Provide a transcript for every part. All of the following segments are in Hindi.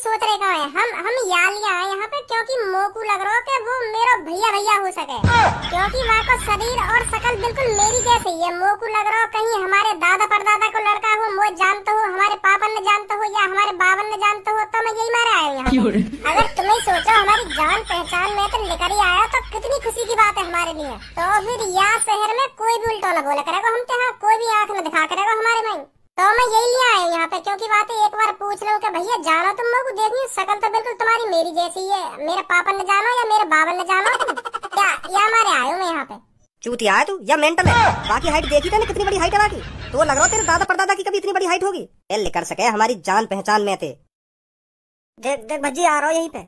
सोच रहे कहाँ है? हम यहाँ लिया है यहाँ पे क्योंकि मोकू लग रहा है कि वो मेरा भैया हो सके, क्योंकि वहाँ का शरीर और शकल बिल्कुल मेरी जैसी है। मोकू लग रहा हो कहीं हमारे दादा परदादा को लड़का हो, वो जानते हो, हमारे पापा ने जानते हो या हमारे बाबा ने जानते हो, तो मैं यही मारा आया यहाँ। अगर तुम्हें सोचो हमारी जान पहचान में तो लेकर ही आया तो कितनी खुशी की बात है हमारे लिए। तो फिर यहाँ शहर में कोई भी उल्टा न बोला करेगा, हम तो यहाँ कोई भी आँख न दिखा करेगा हमारे में। तो मैं यही लिया आया यहाँ पे क्योंकि बात एक बार पूछ लो कि भैया जानो तुम लोग, देखिए शकल तो बिल्कुल तुम्हारी मेरी जैसी है। मेरे पापा ने जानो या मेरे बाबा ने जानो तुम क्या या हमारे आयो मैं यहाँ पे। चूतिया है तू या मेंटल है? बाकी हाइट देखी था ना कितनी बड़ी हाइट है बाकी, तो लग रहा तेरे दादा परदादा की कभी इतनी बड़ी हाइट होगी? एल कर सके हमारी जान पहचान में थे। देख देख भज्जी आ रहा हो यहीं पे।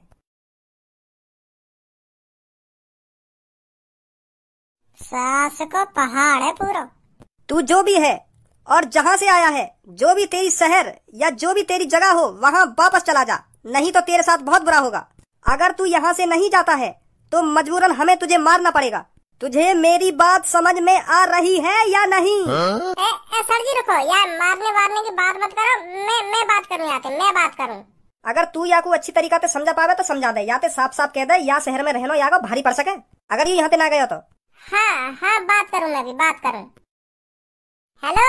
सास को पहाड़ है पूरा। तू जो भी है और जहाँ से आया है, जो भी तेरी शहर या जो भी तेरी जगह हो, वहाँ वापस चला जा, नहीं तो तेरे साथ बहुत बुरा होगा। अगर तू यहाँ से नहीं जाता है तो मजबूरन हमें तुझे मारना पड़ेगा। तुझे मेरी बात समझ में आ रही है या नहीं? सर जी रुको यार, मारने की बात मत करो, मैं बात करूँ यहाँ पे, मैं बात करूँ। अगर तू या को अच्छी तरीका से समझा पावे तो समझा दे, या ते साफ साफ कह दे या शहर में रहना या को भारी पड़ सके अगर ये यहाँ पे ना गया तो। हाँ बात करूँ, मैं भी बात करूँ। हेलो,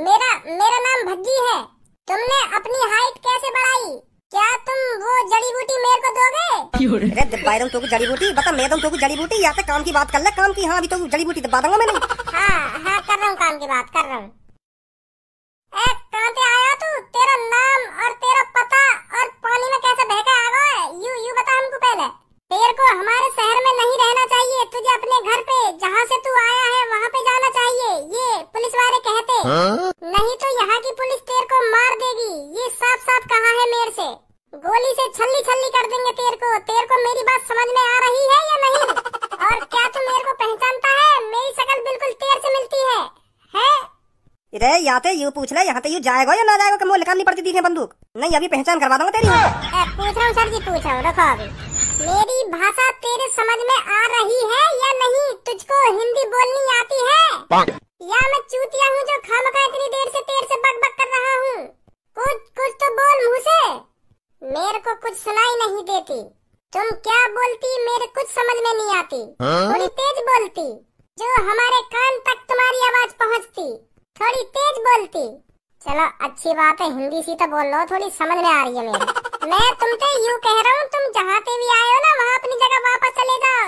मेरा नाम भज्जी है। तुमने अपनी हाइट कैसे बढ़ाई? क्या तुम वो जड़ी बूटी मेरे को दोगे? अरे बायरम तो जड़ी बूटी बता, मैं तो जड़ी बूटी या काम की बात कर ले, काम की। हाँ अभी तो जड़ी बूटी दबा दूंगा मैंने। हाँ कर रहा हूँ, काम की बात कर रहा हूँ। कहाँ पे आया तू? तेरा नाम और तेरा पता और पानी में कैसे बह के आ गया? यू बता हमको पहले। तेरे को हमारे शहर में नहीं रहना चाहिए, तुझे अपने घर पे जहाँ से तू आया है वहाँ पे जाना चाहिए, ये पुलिस वाले कहते। नहीं तो यहाँ की पुलिस तेरे को मार देगी, ये साफ साफ कहा है मेरे से। गोली से छल्ली कर देंगे तेरे को मेरी बात समझ में आ रही है या नहीं? और क्या तू मेरे को पहचानता है? मेरी शक्ल बिल्कुल तेरे से मिलती है? अरे यहाँ पे यू पूछ ले, यहाँ पे यू जाएगा या ना जाएगा कि मुँह निकालनी पड़ती दिखे बंदूक? नहीं अभी पहचान करवा दूंगा तेरी। पूछ रहा हूँ सर जी, पूछ रहा हूँ, रखो अभी। मेरी भाषा तेरे समझ में आ रही है या नहीं? तुझको हिंदी बोलनी आती है या मैं चूतिया हूँ जो खामखा इतनी देर से तेरे से बक कर रहा हूँ? कुछ तो बोल मुँह से, मेरे को कुछ सुनाई नहीं देती। तुम क्या बोलती मेरे कुछ समझ में नहीं आती। थोड़ी तेज बोलती, जो हमारे कान तक तुम्हारी आवाज पहुँचती, थोड़ी तेज बोलती। चलो अच्छी बात है, हिंदी सी तो बोल लो, थोड़ी समझ में आ रही है मेरे। मैं तुमसे यूँ कह रहा हूँ, तुम जहाँ से भी आए हो ना वहाँ अपनी जगह वापस चले जाओ,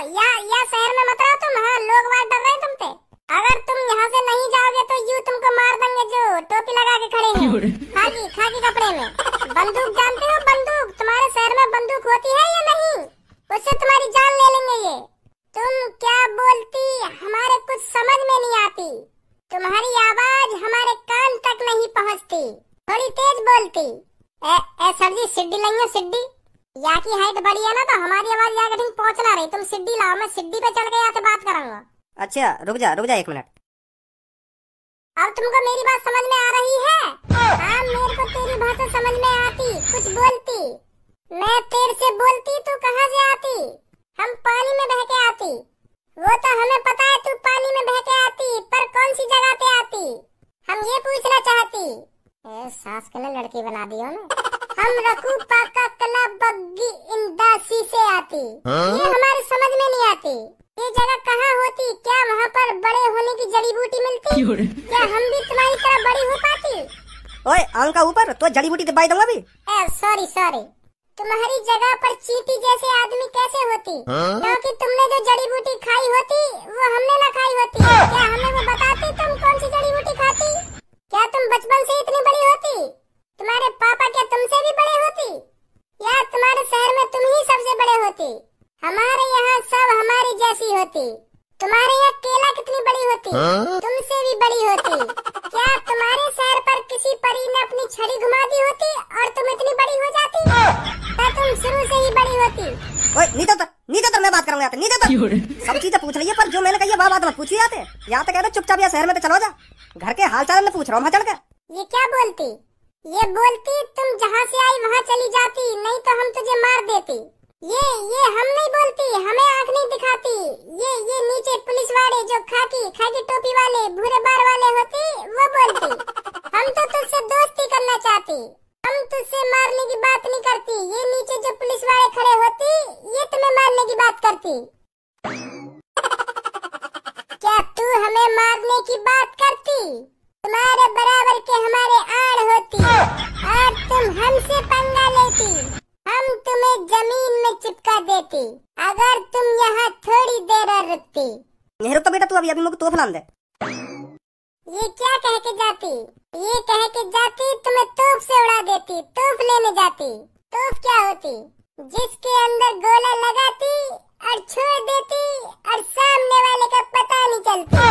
या शहर में मत रहो तुम। हाँ लोग बात डर रहे हैं तुमसे। अगर तुम यहाँ से नहीं जाओगे तो यूँ तुमको मार देंगे जो टोपी लगा के खड़े हैं खाकी कपड़े में। बंदूक जानते हो? बंदूक तुम्हारे शहर में बंदूक होती है या नहीं? उससे तुम्हारी जान ले लेंगे ये। तुम क्या बोलती हमारे कुछ समझ में नहीं आती, तुम्हारी आवाज हमारे कान तक नहीं पहुँचती, थोड़ी तेज बोलती। सर जी सिड्डी लेंगे, सिड्डी। यहाँ की हाइट बड़ी है ना तो हमारी आवाज यहाँ कहीं पहुँच ना रही, तुम सिड्डी लाओ, मैं सिड्डी पे चढ़ के यहाँ से बात करूँगा। अच्छा रुक जा 1 मिनट। अब तुमको मेरी बात समझ में आ रही है? हाँ मेरे को तेरी भाषा समझ में आती, कुछ बोलती। मैं तेरे से बोलती, तू कहाँ से आती? हम पानी में बह के आती, वो तो हमें पता है तू पानी में बह के आती, पर कौन सी जगह पे आती हम ये पूछना चाहती। सास के लिए लड़की बना दी हो ना। हम रकू पाका कला बग्गी इंदासी से आती, ये हमारे समझ में नहीं आती। ये जगह कहाँ होती? क्या वहाँ पर बड़े होने की जड़ी बूटी मिलती? क्या हम भी तुम्हारी तरह बड़ी हो पाती? ओए आंख का ऊपर तो जड़ी बूटी दबाई दूंगा भी। सॉरी, तुम्हारी जगह पर चींटी जैसे आदमी कैसे होती? क्योंकि तुमने जो जड़ी बूटी खाई होती वो हमने ना खाई होती। क्या हमें वो बताती तुम कौन सी जड़ी बूटी खाती? क्या तुम बचपन से इतनी बड़ी होती? तुम्हारे पापा क्या तुमसे भी बड़े होती? या तुम्हारे शहर में तुम ही सबसे बड़े होती? हमारे यहाँ सब हमारी जैसी होती। तुम्हारे यहाँ केला कितनी बड़ी होती? तुमसे भी बड़ी होती। क्या तुम्हारे शहर पर किसी परी ने अपनी छड़ी घुमा दी होती और तुम इतनी बड़ी हो जाती? क्या तुम शुरू से ही बड़ी होती? ओए नीचे तो मैं बात करूंगा, नीचे तो सब चीजें पूछ रही है, पर जो मैंने कही है बात मत पूछिए। यहाँ तो कह रहे चुपचाप या शहर में तो चलो जा, घर के हाल चाल में पूछ रहा हूँ चढ़ के। ये क्या बोलती? ये बोलती तुम जहाँ से आई वहाँ चली जाती, नहीं तो हम तुझे मार देती। ये हम नहीं बोलती, हमें आँख नहीं दिखाती। ये नीचे पुलिस वाले जो खाकी टोपी वाले भूरे बार वाले होती वो बोलती। हम तो तुझसे दोस्ती करना चाहती, हम तुझसे मारने की बात नहीं करती, ये नीचे जो पुलिस वाले खड़े होती ये तुम्हें मारने की बात करती। क्या तू हमें मारने की बात करती? तुम्हारे बराबर के हमारे आड़ होती और तुम हमसे पंगा लेती, हम तुम्हें जमीन में चिपका देती अगर तुम यहाँ थोड़ी देर और रुकती। नहीं रुकता बेटा, तू अभी मुझको तोहफा लान दे। ये क्या कह के जाती? ये कह के जाती तुम्हें तोप से उड़ा देती, तोप लेने जाती। तोप क्या होती? जिसके अंदर गोला लगाती और छोड़ देती और सामने वाले का पता नहीं चलता।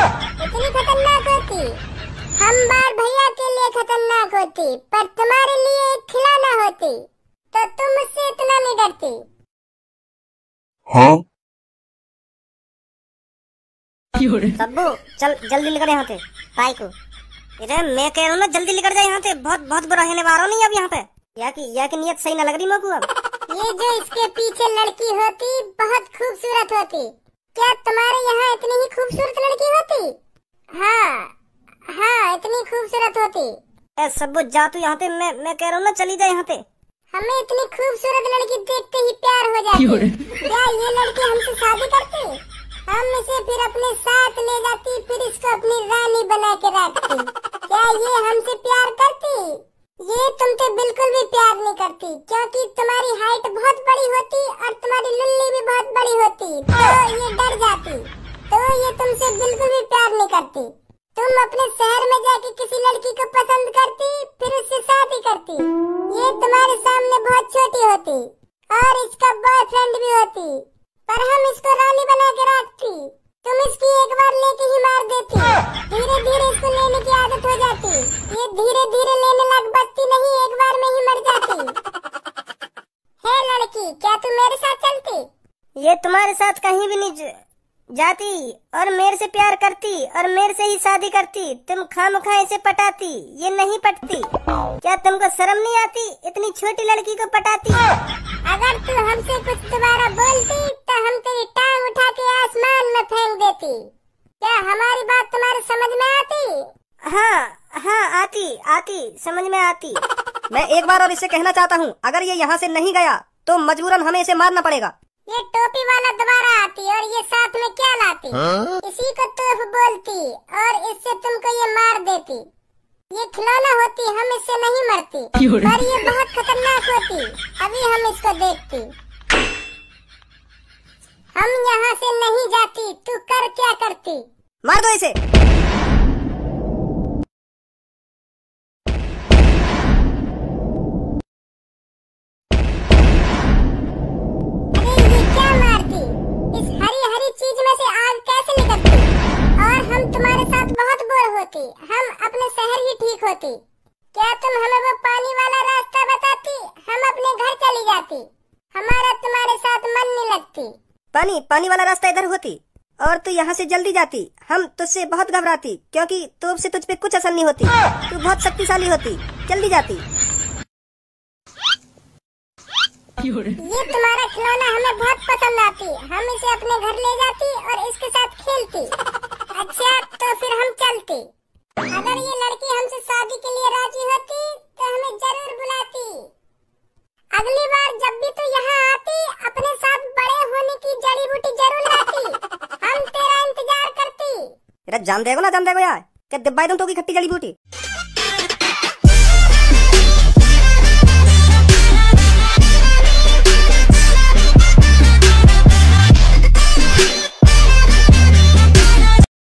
इतनी खतरनाक होती। हम बार भैया के लिए खतरनाक होती, पर तुम्हारे लिए एक खिलौना होती, तो तुम मुझसे इतना नहीं डरती। हाँ? सब्बू चल जल्दी निकल यहाँ से भाई को। इधर मैं कह रहा हूँ ना जल्दी निकल जाए यहाँ से, बहुत बहुत बुरा है वारों नहीं अब यहाँ पे। या की नियत सही ना लग रही मेरे को अब। ये जो इसके पीछे लड़की होती बहुत खूबसूरत होती। क्या तुम्हारे यहाँ इतनी ही खूबसूरत लड़की होती? हाँ इतनी खूबसूरत होती। सब्बू जा तू यहाँ से, मैं कह रहा हूँ ना चली जाए यहाँ से। हमें इतनी खूबसूरत लड़की देखते ही प्यार हो जाती। क्या ये लड़की हमसे शादी करती? हम इसे फिर अपने साथ ले जाती, फिर इसको अपनी रानी बना के रखती। क्या ये हमसे प्यार करती? ये तुमसे बिल्कुल भी प्यार नहीं करती, क्योंकि तुम्हारी हाइट बहुत बड़ी होती और तुम्हारी लुल्ली भी बहुत बड़ी होती, तो ये डर जाती। तो ये तुमसे बिल्कुल भी प्यार नहीं करती। तुम अपने शहर में जाके किसी लड़की को पसंद करती, फिर उससे शादी करती। ये तुम्हारे सामने बहुत छोटी होती और इसका बॉयफ्रेंड भी होती, पर हम इसको रानी बना के रखती। तुम इसकी एक बार लेके ही मार देती, धीरे धीरे इसको लेने की आदत हो जाती। ये धीरे धीरे लेने लग बचती नहीं, एक बार में ही मर जाती। हे लड़की, क्या तू मेरे साथ चलती? ये तुम्हारे साथ कहीं भी नहीं जाती और मेरे से प्यार करती और मेरे से ही शादी करती। तुम खामखा इसे पटाती, ये नहीं पटती। क्या तुमको शर्म नहीं आती? इतनी छोटी लड़की को पटाती। अगर तू हमसे कुछ दोबारा बोलती तो हम तेरी टांग उठा के आसमान में फेंक देती। क्या हमारी बात तुम्हारे समझ में आती? हाँ आती समझ में आती। मैं एक बार और इसे कहना चाहता हूँ, अगर ये यहाँ से नहीं गया तो मजबूरन हमें इसे मारना पड़ेगा। ये टोपी वाला दोबारा आती और ये साथ में क्या लाती? इसी को तोफ बोलती और इससे तुमको ये मार देती। ये खिलौना होती, हम इससे नहीं मरती, पर ये बहुत खतरनाक होती। अभी हम इसको देखती। हम यहाँ से नहीं जाती, तू कर क्या करती? मार दो इसे। हम अपने शहर ही ठीक होती। क्या तुम हमें वो पानी वाला रास्ता बताती, हम अपने घर चली जाती। हमारा तुम्हारे साथ मन नहीं लगती। पानी वाला रास्ता इधर होती और तू यहाँ से जल्दी जाती। हम तुझसे बहुत घबराती, क्योंकि तोप से तुझ पे कुछ असर नहीं होती। तू बहुत शक्तिशाली होती, जल्दी जाती। ये तुम्हारा खिलौना हमें बहुत पसंद आती, हम इसे अपने घर ले जाती और इसके साथ खेलती। अच्छा तो फिर हम चलते। अगर ये लड़की हमसे शादी के लिए राजी होती तो हमें जरूर बुलाती। अगली बार जब भी तू यहाँ आती अपने साथ बड़े होने की जड़ी बूटी जरूर लाती, हम तेरा इंतजार करती। जान देगो ना जान देगो यार, क्या दिब्बाई दूं तो की खट्टी जड़ी बूटी।